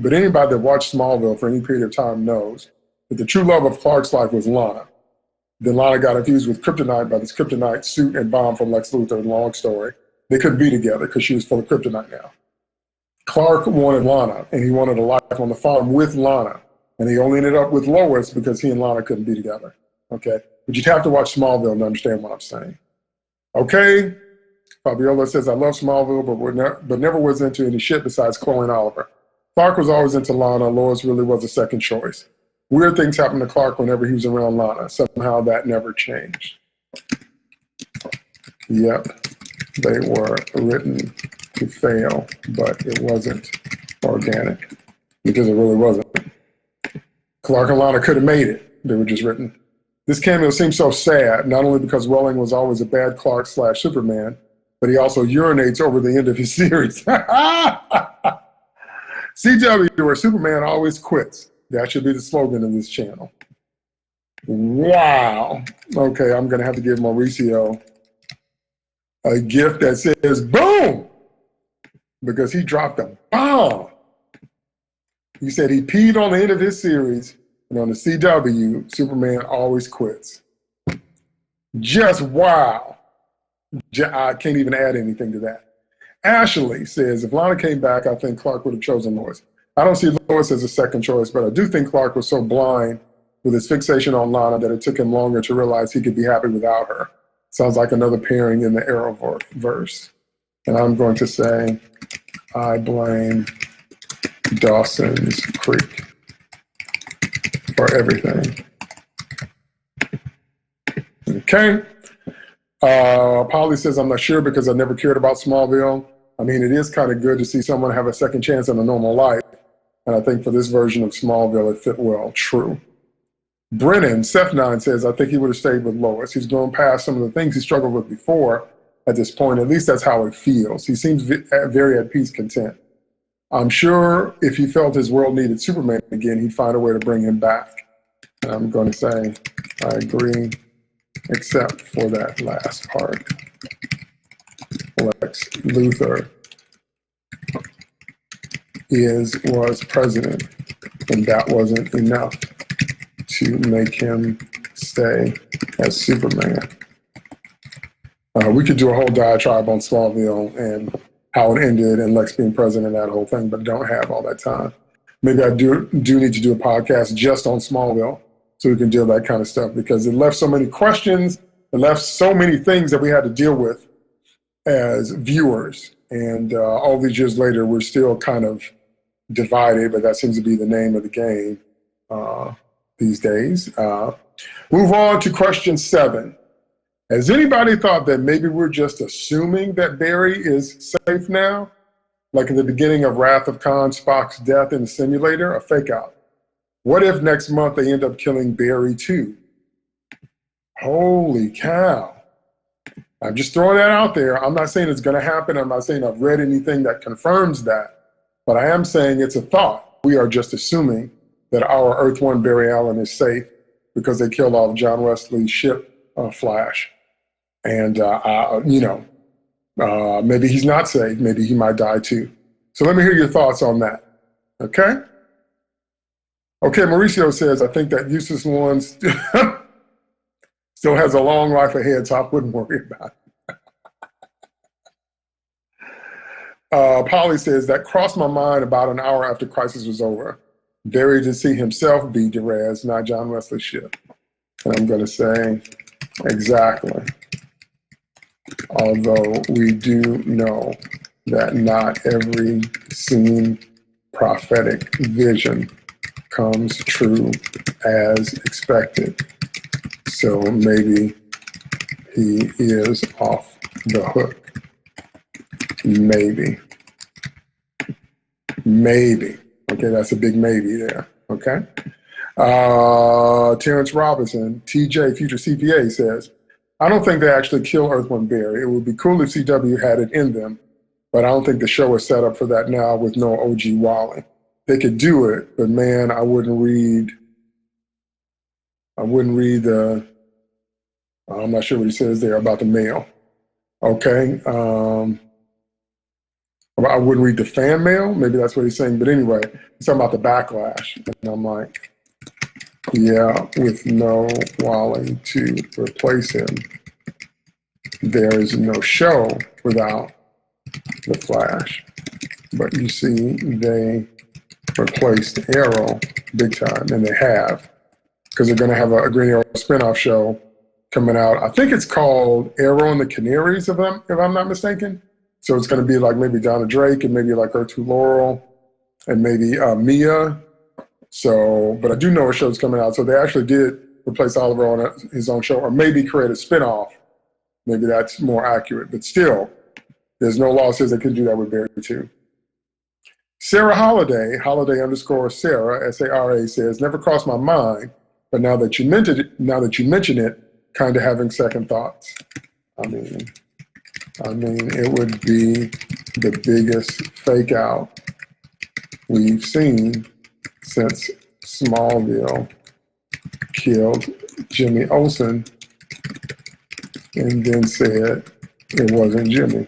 but anybody that watched Smallville for any period of time knows that the true love of Clark's life was Lana. Then Lana got infused with kryptonite by this kryptonite suit and bomb from Lex Luthor. Long story. They couldn't be together because she was full of kryptonite now. Clark wanted Lana, and he wanted a life on the farm with Lana. And he only ended up with Lois because he and Lana couldn't be together. Okay? But you'd have to watch Smallville to understand what I'm saying. Okay? Fabiola says, I love Smallville, but never was into any shit besides Chloe and Oliver. Clark was always into Lana. Lois really was a second choice. Weird things happened to Clark whenever he was around Lana. Somehow that never changed. Yep, they were written to fail, but it wasn't organic, because it really wasn't. Clark and Lana could have made it. They were just written. This cameo seems so sad, not only because Welling was always a bad Clark / Superman, but he also urinates over the end of his series. CW, where Superman always quits. That should be the slogan of this channel. Wow. Okay, I'm going to have to give Mauricio a gift that says boom, because he dropped a bomb. He said he peed on the end of his series, and on the CW, Superman always quits. Just wow. I can't even add anything to that. Ashley says, if Lana came back, I think Clark would have chosen Lois. I don't see Lois as a second choice, but I do think Clark was so blind with his fixation on Lana that it took him longer to realize he could be happy without her. Sounds like another pairing in the Arrowverse. And I'm going to say, I blame Dawson's Creek for everything. Okay. Polly says, I'm not sure because I never cared about Smallville. I mean, it is kind of good to see someone have a second chance in a normal life. And I think for this version of Smallville, it fit well. True. Brennan, S6Ep9 says, I think he would have stayed with Lois. He's grown past some of the things he struggled with before at this point. At least that's how it feels. He seems very at peace, content. I'm sure if he felt his world needed Superman again, he'd find a way to bring him back. And I'm going to say, I agree, except for that last part. Lex Luthor was president, and that wasn't enough to make him stay as Superman. We could do a whole diatribe on Smallville and how it ended and Lex being president, that whole thing, but don't have all that time. Maybe I do need to do a podcast just on Smallville so we can deal with that kind of stuff, because it left so many questions, it left so many things that we had to deal with as viewers. And all these years later, we're still kind of divided, but that seems to be the name of the game these days. Move on to question 7. Has anybody thought that maybe we're just assuming that Barry is safe now? Like at the beginning of Wrath of Khan, Spock's death in the simulator, a fake out. What if next month they end up killing Barry too? Holy cow. I'm just throwing that out there. I'm not saying it's going to happen. I'm not saying I've read anything that confirms that. But I am saying it's a thought. We are just assuming that our Earth 1 Barry Allen is safe because they killed off John Wesley's ship, Flash. And, maybe he's not safe. Maybe he might die too. So let me hear your thoughts on that. Okay? Okay, Mauricio says, I think that useless one still has a long life ahead, so I wouldn't worry about it. Polly says, that crossed my mind about an hour after Crisis was over. Barry to see himself be Derez, not John Wesley's ship. And I'm going to say, exactly. Although we do know that not every seen prophetic vision comes true as expected. So maybe he is off the hook. Maybe. Maybe. Okay, that's a big maybe there. Okay. Terrence Robinson, TJ, future CPA, says, I don't think they actually kill Earth 1 Barry. It would be cool if CW had it in them, but I don't think the show is set up for that now with no OG Wally. They could do it, but man, I wouldn't read the, I'm not sure what he says there about the mail. Okay. I wouldn't read the fan mail. Maybe that's what he's saying. But anyway, he's talking about the backlash. And I'm like, yeah, with no Wally to replace him, there is no show without the Flash. But you see, they replaced Arrow big time, and they have, because they're going to have a Green Arrow spinoff show coming out. I think it's called Arrow and the Canaries, if I'm not mistaken. So it's going to be like maybe Donna Drake and maybe like Ertu Laurel and maybe Mia. So, but I do know a show's coming out. So they actually did replace Oliver on his own show, or maybe create a spinoff. Maybe that's more accurate. But still, there's no law says they couldn't do that with Barry too. Sarah Holiday _Sarah, S-A-R-A, says, never crossed my mind, but now that you mention it, kind of having second thoughts. I mean, it would be the biggest fake out we've seen since Smallville killed Jimmy Olsen and then said it wasn't Jimmy.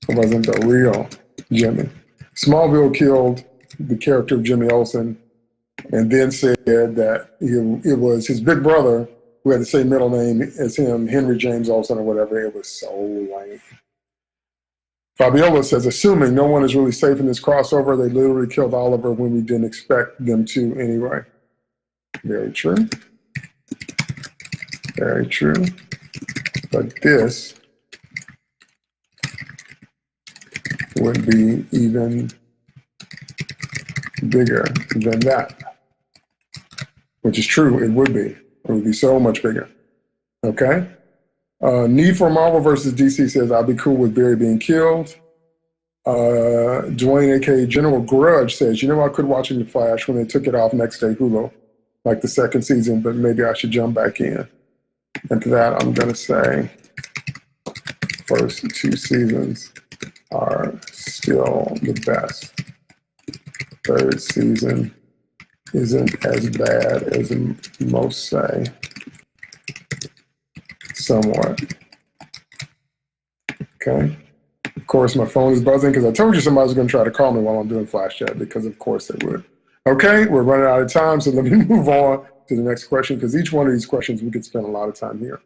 It wasn't the real Jimmy. Smallville killed the character of Jimmy Olsen and then said that it was his big brother who had the same middle name as him, Henry James Olsen or whatever. It was so lame. Fabiola says, assuming no one is really safe in this crossover, they literally killed Oliver when we didn't expect them to anyway. Very true. Very true. But this would be even bigger than that, which is true. It would be. It would be so much bigger. Okay? Need for Marvel versus DC says, I'll be cool with Barry being killed. Dwayne, aka General Grudge, says, I quit watching The Flash when they took it off next day Hulu, like the second season, but maybe I should jump back in. And to that, I'm going to say first 2 seasons are still the best. Third season isn't as bad as most say. Somewhat. Okay. Of course, my phone is buzzing because I told you somebody was going to try to call me while I'm doing Flash Chat, because of course they would. Okay, we're running out of time, so let me move on to the next question, because each one of these questions we could spend a lot of time here.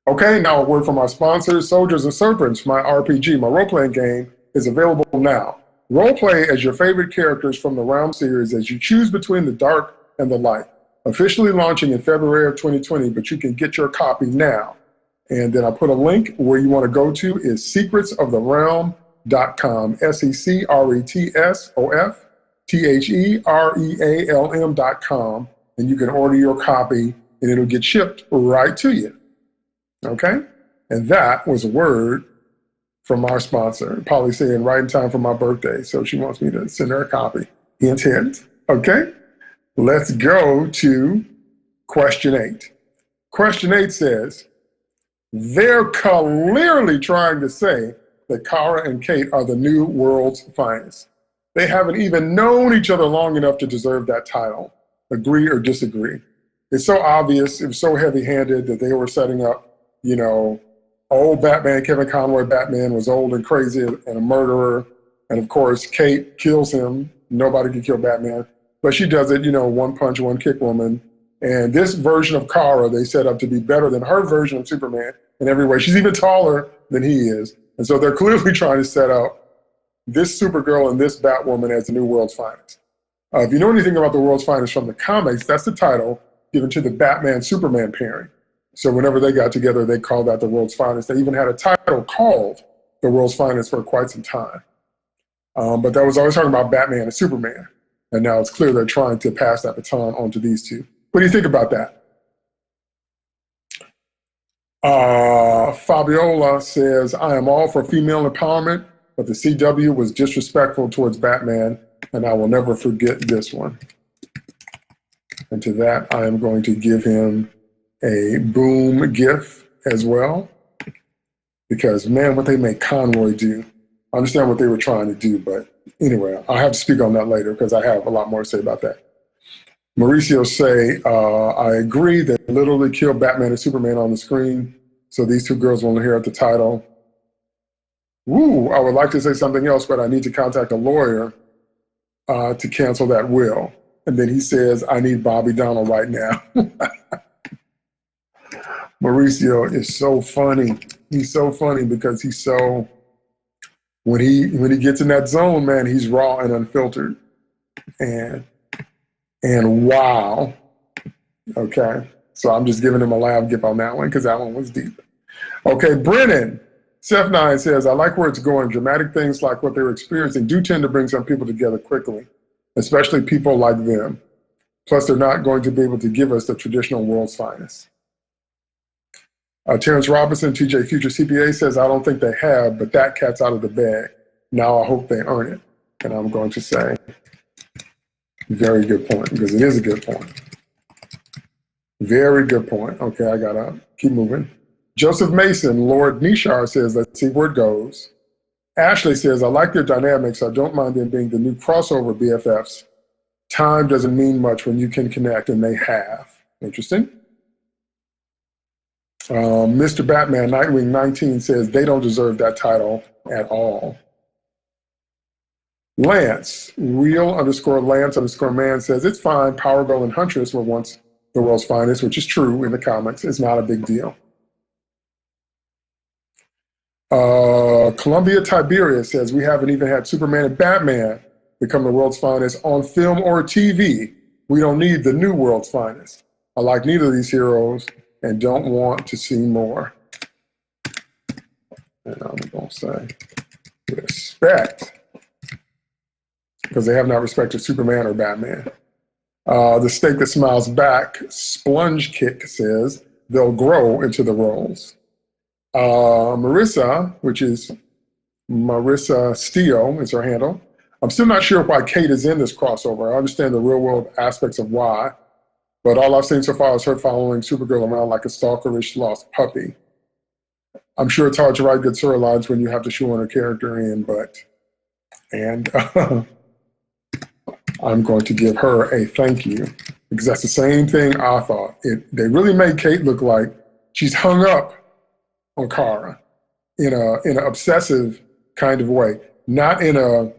Okay, now a word from our sponsors. Soldiers and Serpents, my RPG, my role-playing game, is available now. Role-play as your favorite characters from the Realm series as you choose between the dark and the light. Officially launching in February of 2020, but you can get your copy now. And then I put a link where you want to go to is secretsoftherealm.com, secretsoftherealm.com, and you can order your copy and it'll get shipped right to you. Okay? And that was a word from our sponsor. Polly saying right in time for my birthday, so she wants me to send her a copy. Hint, hint. Okay? Let's go to question 8. Question 8 says, they're clearly trying to say that Kara and Kate are the new world's finest. They haven't even known each other long enough to deserve that title. Agree or disagree? It's so obvious, it was so heavy-handed that they were setting up, old Batman, Kevin Conroy Batman was old and crazy and a murderer. And of course, Kate kills him. Nobody can kill Batman. But she does it, one punch, one kick woman. And this version of Kara, they set up to be better than her version of Superman in every way. She's even taller than he is. And so they're clearly trying to set up this Supergirl and this Batwoman as the new world's finest. If you know anything about the world's finest from the comics, that's the title given to the Batman-Superman pairing. So whenever they got together, they called that the world's finest. They even had a title called the world's finest for quite some time. But that was always talking about Batman and Superman. And now it's clear they're trying to pass that baton on to these two. What do you think about that? Fabiola says, I am all for female empowerment, but the CW was disrespectful towards Batman, and I will never forget this one. And to that, I am going to give him a boom gif as well, because, man, what they made Conroy do. I understand what they were trying to do, but anyway, I'll have to speak on that later because I have a lot more to say about that. Mauricio say, I agree, they literally killed Batman and Superman on the screen, so these two girls will inherit the title. Woo, I would like to say something else, but I need to contact a lawyer to cancel that will. And then he says, I need Bobby Donald right now. Mauricio is so funny. He's so funny because he's so, when he gets in that zone, man, he's raw and unfiltered. And wow. Okay. So I'm just giving him a laugh gift on that one because that one was deep. Okay, Brennan. S6Ep9 says, I like where it's going. Dramatic things like what they're experiencing do tend to bring some people together quickly, especially people like them. Plus, they're not going to be able to give us the traditional world's finest. Terrence Robinson, TJ Future CPA says, I don't think they have, but that cat's out of the bag. Now I hope they earn it. And I'm going to say, very good point, because it is a good point. Very good point. Okay, I gotta keep moving. Joseph Mason, Lord Nishar says, let's see where it goes. Ashley says, I like their dynamics. I don't mind them being the new crossover BFFs. Time doesn't mean much when you can connect, and they have. Interesting. Mr. Batman, Nightwing 19 says, they don't deserve that title at all. Lance, real_Lance_man says, it's fine. Power Girl and Huntress were once the world's finest, which is true in the comics. It's not a big deal. Columbia Tiberius says, we haven't even had Superman and Batman become the world's finest on film or TV. We don't need the new world's finest. I like neither of these heroes and don't want to see more. And I'm going to say respect, because they have not respected Superman or Batman. The Steak That Smiles Back, Splunge Kick says, they'll grow into the roles. Marissa, which is Marissa Steele is her handle. I'm still not sure why Kate is in this crossover. I understand the real world aspects of why, but all I've seen so far is her following Supergirl around like a stalkerish lost puppy. I'm sure it's hard to write good storylines when you have to shoehorn a character in, and I'm going to give her a thank you because that's the same thing I thought. They really made Kate look like she's hung up on Kara in an obsessive kind of way, not in a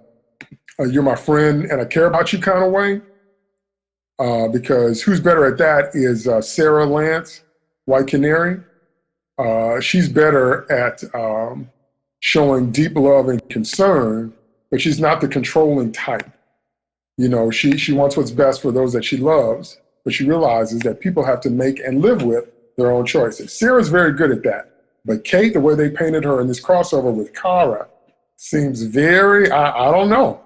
you're my friend and I care about you kind of way. Because who's better at that is Sarah Lance, White Canary. She's better at showing deep love and concern, but she's not the controlling type. You know, she wants what's best for those that she loves, but she realizes that people have to make and live with their own choices. Sarah's very good at that. But Kate, the way they painted her in this crossover with Kara, seems very, I don't know,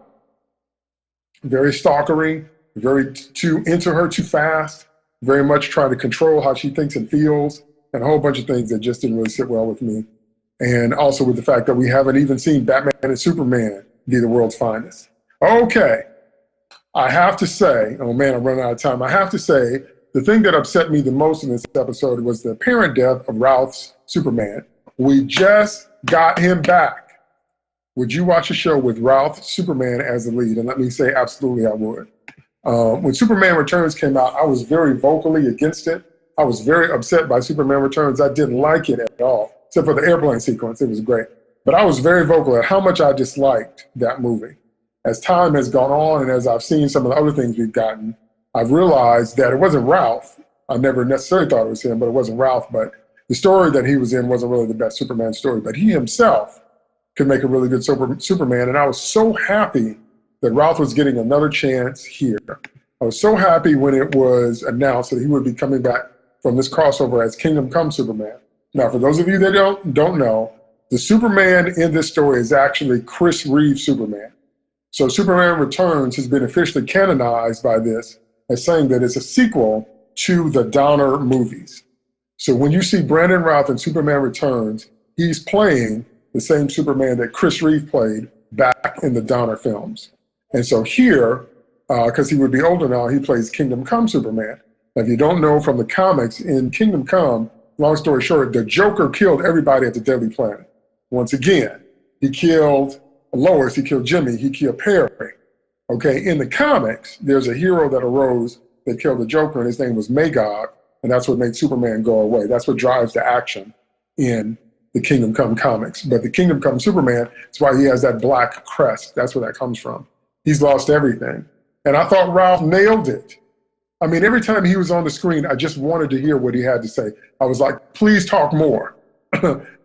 very stalkery, very too into her too fast, very much trying to control how she thinks and feels, and a whole bunch of things that just didn't really sit well with me. And also with the fact that we haven't even seen Batman and Superman be the world's finest. Okay, I have to say, oh man, I'm running out of time. I have to say, the thing that upset me the most in this episode was the apparent death of Ralph's Superman. We just got him back. Would you watch a show with Ralph Superman as the lead? And let me say, absolutely, I would. When Superman Returns came out, I was very vocally against it. I was very upset by Superman Returns. I didn't like it at all, except for the airplane sequence. It was great. But I was very vocal at how much I disliked that movie. As time has gone on and as I've seen some of the other things we've gotten, I've realized that it wasn't Ralph. I never necessarily thought it was him, but it wasn't Ralph. But the story that he was in wasn't really the best Superman story. But he himself could make a really good Superman. And I was so happy that Ralph was getting another chance here. I was so happy when it was announced that he would be coming back from this crossover as Kingdom Come Superman. Now, for those of you that don't know, the Superman in this story is actually Chris Reeve's Superman. So Superman Returns has been officially canonized by this as saying that it's a sequel to the Donner movies. So when you see Brandon Routh in Superman Returns, he's playing the same Superman that Chris Reeve played back in the Donner films. And so here, because he would be older now, he plays Kingdom Come Superman. Now, if you don't know from the comics, in Kingdom Come, long story short, the Joker killed everybody at the Deadly Planet. Once again, he killed Lois, he killed Jimmy, he killed Perry. Okay, in the comics, there's a hero that arose that killed the Joker, and his name was Magog, and that's what made Superman go away. That's what drives the action in the Kingdom Come comics. But the Kingdom Come Superman, that's why he has that black crest. That's where that comes from. He's lost everything. And I thought Ralph nailed it. I mean, every time he was on the screen, I just wanted to hear what he had to say. I was like, please talk more.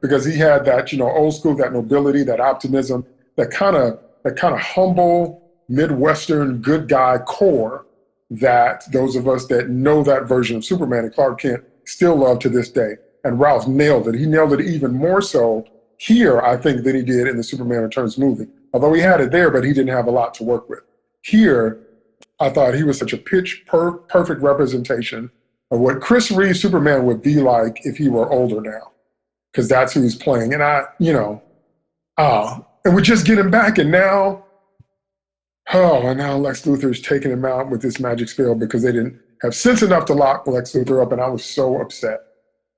Because he had that, old school, that nobility, that optimism, that kind of humble, Midwestern good guy core that those of us that know that version of Superman and Clark Kent still love to this day. And Ralph nailed it. He nailed it even more so here, I think, than he did in the Superman Returns movie. Although he had it there, but he didn't have a lot to work with. Here, I thought he was such a perfect representation of what Chris Reeve's Superman would be like if he were older now. Because that's who he's playing. And and we just get him back, and now Lex Luthor's taking him out with this magic spell because they didn't have sense enough to lock Lex Luthor up, and I was so upset.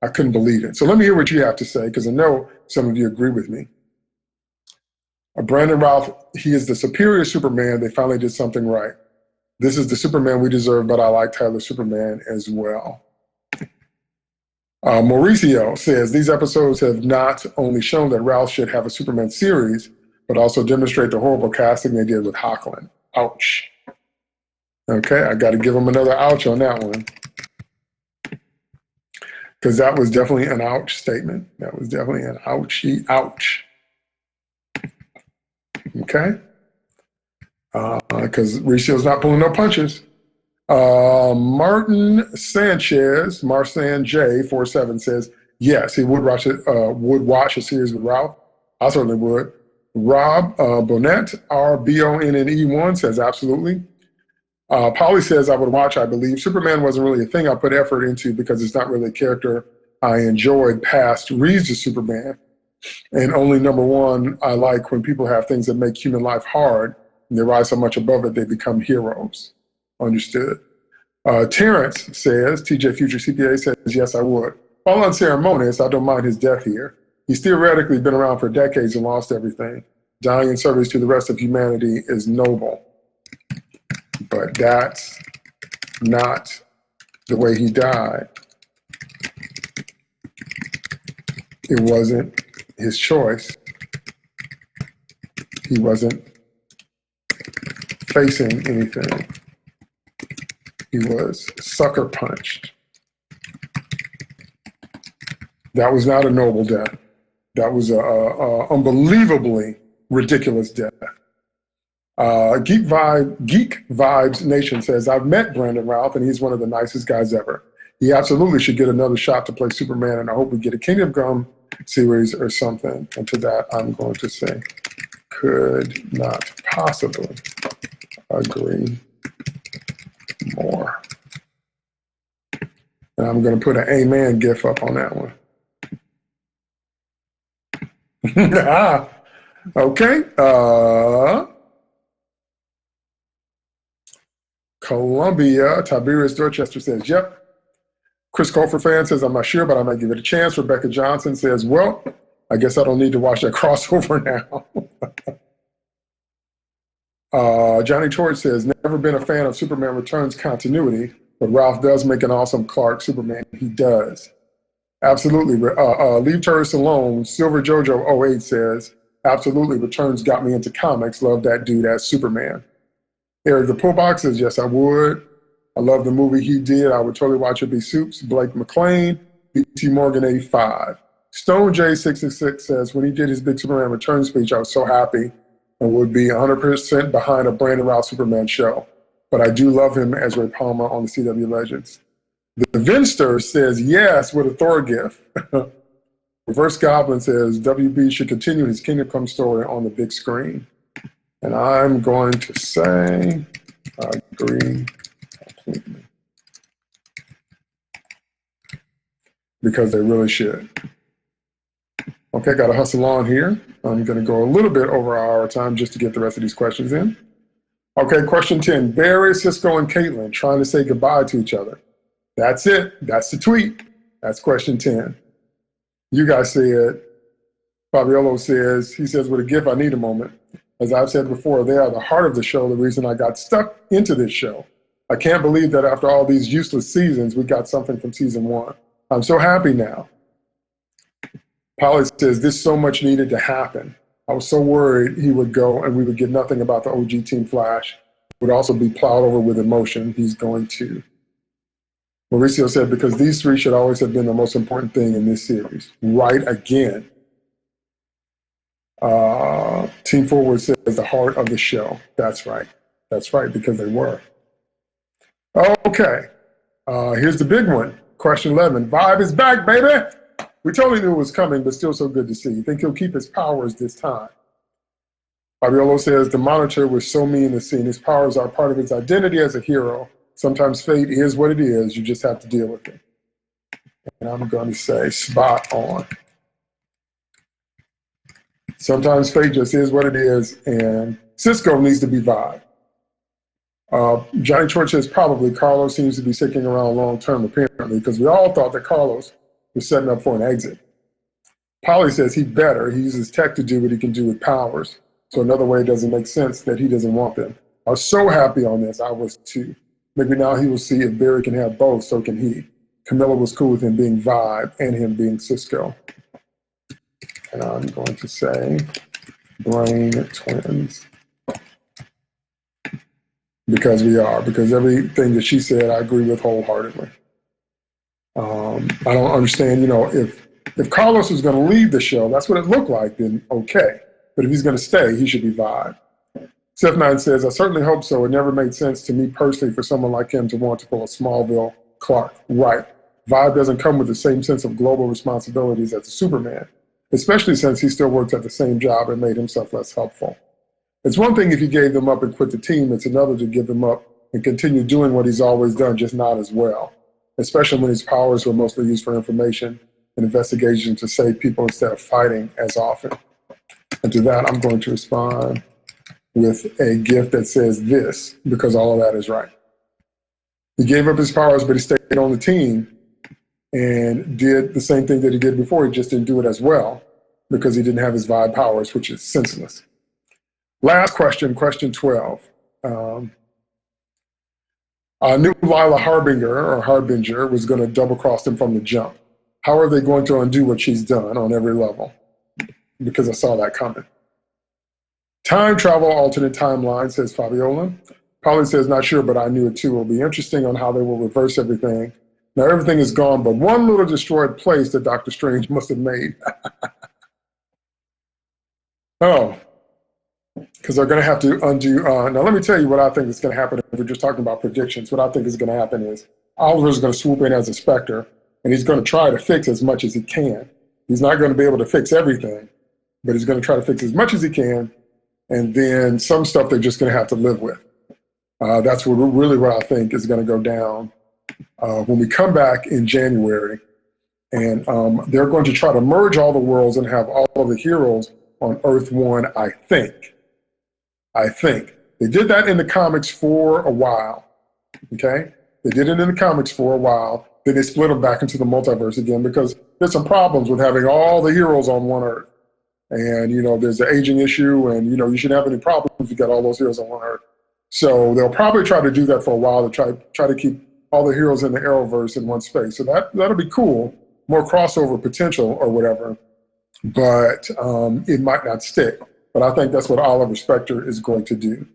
I couldn't believe it. So let me hear what you have to say, because I know some of you agree with me. Brandon Routh, he is the superior Superman. They finally did something right. This is the Superman we deserve, but I like Tyler's Superman as well. Mauricio says, these episodes have not only shown that Ralph should have a Superman series, but also demonstrate the horrible casting they did with Hoechlin. Ouch. Okay, I got to give him another ouch on that one. Because that was definitely an ouch statement. That was definitely an ouchie ouch. Okay? Because Mauricio's not pulling no punches. Martin Sanchez, Marsan J47 says, yes, he would watch a series with Ralph. I certainly would. Rob Bonnet, RBONNE1 says, absolutely. Polly says, I would watch, I believe. Superman wasn't really a thing I put effort into because it's not really a character I enjoyed past Reeves' Superman. And only number one, I like when people have things that make human life hard and they rise so much above it, they become heroes. Understood. Terrence says, TJ Future CPA says, yes, I would. While unceremonious, I don't mind his death here. He's theoretically been around for decades and lost everything. Dying in service to the rest of humanity is noble. But that's not the way he died. It wasn't his choice. He wasn't facing anything. He was sucker punched. That was not a noble death. That was a unbelievably ridiculous death. Geek Vibes Nation says, I've met Brandon Routh and he's one of the nicest guys ever. He absolutely should get another shot to play Superman, and I hope we get a Kingdom Come series or something. And to that, I'm going to say, could not possibly agree more. And I'm going to put an amen gif up on that one. Okay. Columbia, Tiberius Dorchester says, yep. Chris Colfer fan says, I'm not sure, but I might give it a chance. Rebecca Johnson says, well, I guess I don't need to watch that crossover now. Johnny Torch says, never been a fan of Superman Returns continuity, but Ralph does make an awesome Clark Superman. He does. Absolutely. Leave Terrorists Alone. Silver Jojo 08 says, absolutely, Returns got me into comics. Love that dude as Superman. Eric the Pullbox says, yes, I would. I love the movie he did. I would totally watch it. Be Soups. Blake McLean, B.T. Morgan 85. Stone J666 says, when he did his big Superman Return speech, I was so happy and would be 100% behind a Brandon Routh Superman show. But I do love him as Ray Palmer on the CW Legends. The Vinster says, yes, with a Thor gif. Reverse Goblin says, WB should continue his Kingdom Come story on the big screen. And I'm going to say, I agree completely. Because they really should. Okay, got to hustle on here. I'm going to go a little bit over our time just to get the rest of these questions in. Okay, question 10. Barry, Cisco, and Caitlin trying to say goodbye to each other. That's it. That's the tweet. That's question 10. You guys said, Fabiolo says, he says, with a GIF, I need a moment. As I've said before, they are the heart of the show, the reason I got stuck into this show. I can't believe that after all these useless seasons, we got something from season 1. I'm so happy now. Polly says, this so much needed to happen. I was so worried he would go and we would get nothing about the OG Team Flash. Would also be plowed over with emotion. He's going to. Mauricio said, because these three should always have been the most important thing in this series. Right again. Team Forward says the heart of the show. That's right. That's right, because they were. Okay. Here's the big one. Question 11. Vibe is back, baby. We totally knew it was coming, but still so good to see. You think he'll keep his powers this time? Fabiolo says, the Monitor was so mean to see. His powers are part of his identity as a hero. Sometimes fate is what it is. You just have to deal with it. And I'm going to say spot on. Sometimes fate just is what it is, and Cisco needs to be Vibe. Johnny Torch says probably Carlos seems to be sticking around long term, apparently, because we all thought that Carlos was setting up for an exit. Polly says he better. He uses tech to do what he can do with powers. So another way it doesn't make sense that he doesn't want them. I was so happy on this. I was too. Maybe now he will see if Barry can have both, so can he. Camilla was cool with him being Vibe and him being Cisco. And I'm going to say brain twins. Because we are. Because everything that she said, I agree with wholeheartedly. I don't understand, if Carlos was going to leave the show, that's what it looked like, then okay. But if he's going to stay, he should be Vibe. S6Ep9 says, I certainly hope so. It never made sense to me personally for someone like him to want to pull a Smallville Clark. Right. Vibe doesn't come with the same sense of global responsibilities as a Superman, especially since he still works at the same job and made himself less helpful. It's one thing if he gave them up and quit the team. It's another to give them up and continue doing what he's always done, just not as well, especially when his powers were mostly used for information an investigation to save people instead of fighting as often. And to that, I'm going to respond with a gift that says this, because all of that is right. He gave up his powers, but he stayed on the team and did the same thing that he did before. He just didn't do it as well because he didn't have his vibe powers, which is senseless. Last question, question 12. I knew Lila Harbinger was going to double cross him from the jump. How are they going to undo what she's done on every level? Because I saw that coming. Time travel alternate timeline, says Fabiola. Polly says, not sure, but I knew it too. It'll be interesting on how they will reverse everything. Now everything is gone, but one little destroyed place that Doctor Strange must have made. Oh, because they're going to have to undo. Now let me tell you what I think is going to happen. If we're just talking about predictions, what I think is going to happen is Oliver's going to swoop in as a Spectre, and he's going to try to fix as much as he can. He's not going to be able to fix everything, but he's going to try to fix as much as he can, and then some stuff they're just going to have to live with. That's really what I think is going to go down when we come back in January. And they're going to try to merge all the worlds and have all of the heroes on Earth 1, I think. They did that in the comics for a while, okay? They did it in the comics for a while. Then they split them back into the multiverse again because there's some problems with having all the heroes on one Earth. And, you know, there's the aging issue, and, you know, you shouldn't have any problems if you got all those heroes on one Earth. So they'll probably try to do that for a while to try to keep all the heroes in the Arrowverse in one space. So that'll be cool, more crossover potential or whatever, but it might not stick. But I think that's what Oliver Spectre is going to do.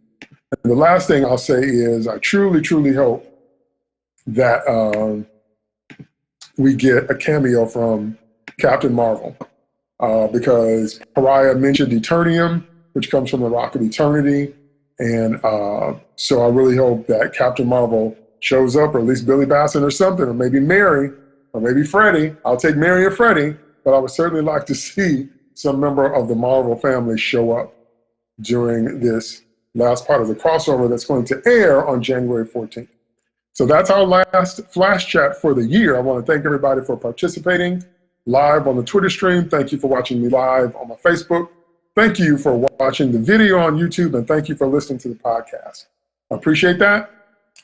And the last thing I'll say is I truly, truly hope that we get a cameo from Captain Marvel because Pariah mentioned Eternium, which comes from the Rock of Eternity. And so I really hope that Captain Marvel shows up, or at least Billy Batson or something, or maybe Mary, or maybe Freddie. I'll take Mary or Freddie, but I would certainly like to see some member of the Marvel family show up during this last part of the crossover that's going to air on January 14th. So that's our last Flash Chat for the year. I want to thank everybody for participating live on the Twitter stream. Thank you for watching me live on my Facebook. Thank you for watching the video on YouTube, and thank you for listening to the podcast. I appreciate that.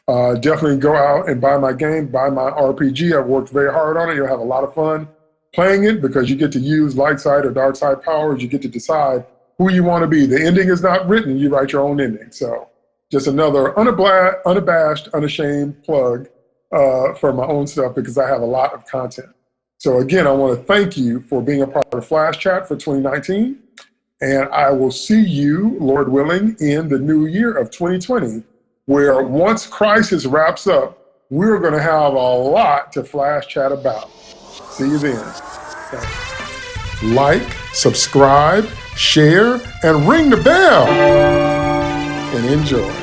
Definitely go out and buy my game, buy my RPG. I've worked very hard on it. You'll have a lot of fun playing it because you get to use light side or dark side powers. You get to decide who you want to be. The ending is not written. You write your own ending. So just another unabashed, unashamed plug for my own stuff because I have a lot of content. So again, I want to thank you for being a part of Flash Chat for 2019. And I will see you, Lord willing, in the new year of 2020, where once Crisis wraps up, we're going to have a lot to Flash Chat about. See you then. Thanks. Like, subscribe, share, and ring the bell, and enjoy.